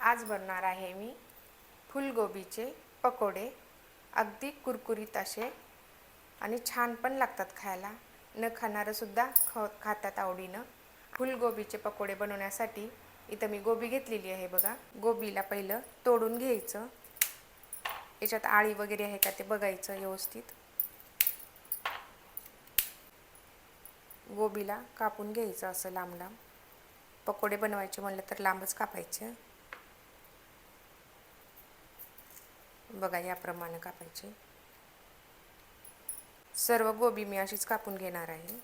आज बनवणार आहे मी फुलगोबीचे पकोडे। अगदी कुरकुरीत असे आणि छान पण लागतात खायला। न खाणारे सुद्धा खातात आवडीनं। फुलगोबीचे पकोडे बनवण्यासाठी इथं मी गोबी घेतलेली आहे बघा। गोबीला पहिलं तोडून घ्यायचं। याच्यात आळी वगैरे आहे का ते बघायचं व्यवस्थित। गोबीला कापून घ्यायचं असं लांब लांब। पकोडे बनवायचे म्हणलं तर लांबच कापायचे बघा, याप्रमाणे कापायचे। सर्व गोबी मी अशीच कापून घेणार आहे।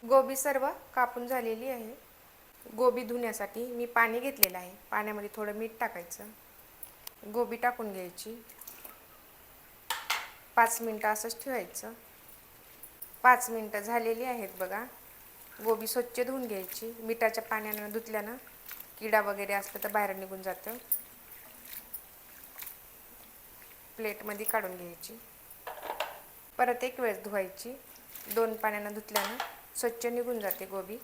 गोबी सर्व कापून झालेली आहे। गोबी धुण्यासाठी मी पाणी घेतलेलं आहे। पाण्यामध्ये थोडं मीठ टाकायचं, गोबी टाकून घ्यायची, 5 मिनिटं असंच ठेवायचं। 5 मिनिटं झालेली आहेत बघा। गोबी स्वच्छ धुवून घ्यायची। मिठाच्या पाण्याने धुतल्यानं किडा वगैरे असलं तर बाहेर निघून जातं। प्लेटमध्ये काढून घ्यायची। परत एक वेळेस धुवायची। 2 पाण्याने धुतल्यानं स्वच्छ निघून जाते गोबी।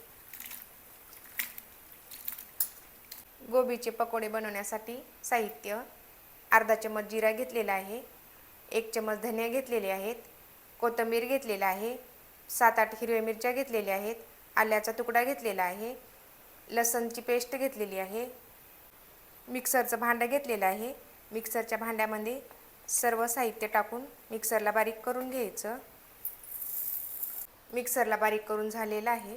गोबीचे पकोडे बनवण्यासाठी साहित्य: अर्धा चमच जिरा घेतलेला आहे, 1 चमच धने घेतलेले आहेत, कोथिंबीर घेतलेला आहे, 7-8 हिरव्या मिरच्या घेतलेल्या आहेत, आल्याचा तुकडा घेतलेला आहे, लसणची पेस्ट घेतलेली आहे, मिक्सरचं भांडं घेतलेलं आहे। मिक्सरच्या भांड्यामध्ये सर्व साहित्य टाकून मिक्सरला बारीक करून घ्यायचं। मिक्सरला बारीक करून झालेलं आहे।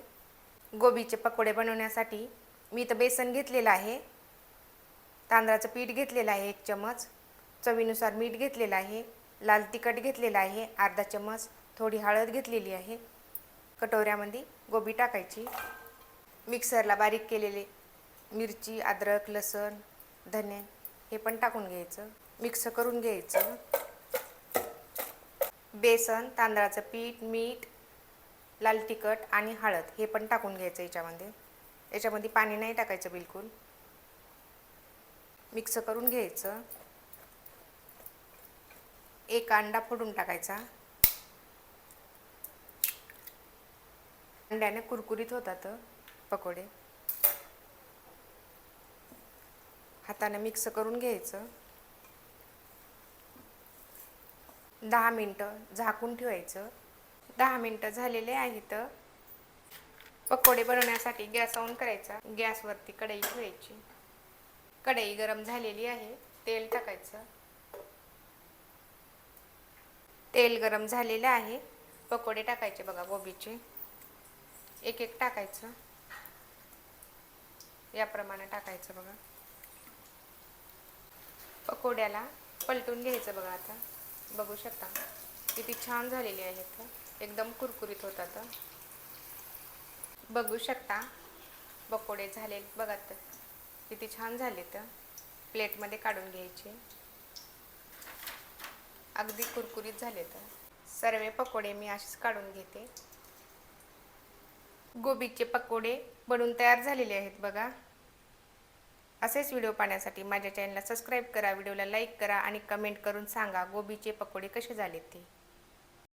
गोबीचे पकोडे बनवण्यासाठी मी इथं बेसन घेतलेलं आहे, तांदळाचं पीठ घेतलेलं आहे 1 चमच, चवीनुसार मीठ घेतलेलं आहे, लाल तिखट घेतलेलं आहे अर्धा चमच, थोडी हळद घेतलेली आहे। कटोऱ्यामध्ये गोबी टाकायची। मिक्सरला बारीक केलेले मिरची, अद्रक, लसण, धने हे पण टाकून घ्यायचं, मिक्स करून घ्यायचं। बेसन, तांदळाचं पीठ, मीठ, लाल तिखट आणि हळद हे पण टाकून घ्यायचं याच्यामध्ये पाणी नाही टाकायचं बिलकुल। मिक्स करून घ्यायचं। 1 अंडा फोडून टाकायचा। अंड्याने कुरकुरीत होतात पकोडे। हाताने मिक्स करून घ्यायचं। 10 मिनिटं झाकून ठेवायचं। 10 मिनिटं झालेले आहेत। पकोडे बनवण्यासाठी गॅस ऑन करायचा। गॅसवरती कढई ठेवायची। कढई गरम झालेली आहे। तेल टाकायचं। तेल गरम झालेलं आहे। पकोडे टाकायचे बघा गोबीचे, एक एक टाकायचं। याप्रमाणे टाकायचं बघा। पकोड्याला पलटून घ्यायचं बघा। आता बघू शकता किती छान झालेले आहेत, एकदम कुरकुरीत होतात। बघू शकता पकोडे झाले बघा, तर किती छान झालेत। प्लेटमध्ये काढून घ्यायचे, अगदी कुरकुरीत झालेत। सर्व पकोडे मी असेच काढून घेते। गोबीचे पकोडे बनवून तयार झालेले आहेत बघा। असेच व्हिडिओ पाहण्यासाठी माझ्या चॅनलला सबस्क्राईब करा, व्हिडिओला लाईक करा आणि कमेंट करून सांगा गोबीचे पकोडे कसे झालेत ते।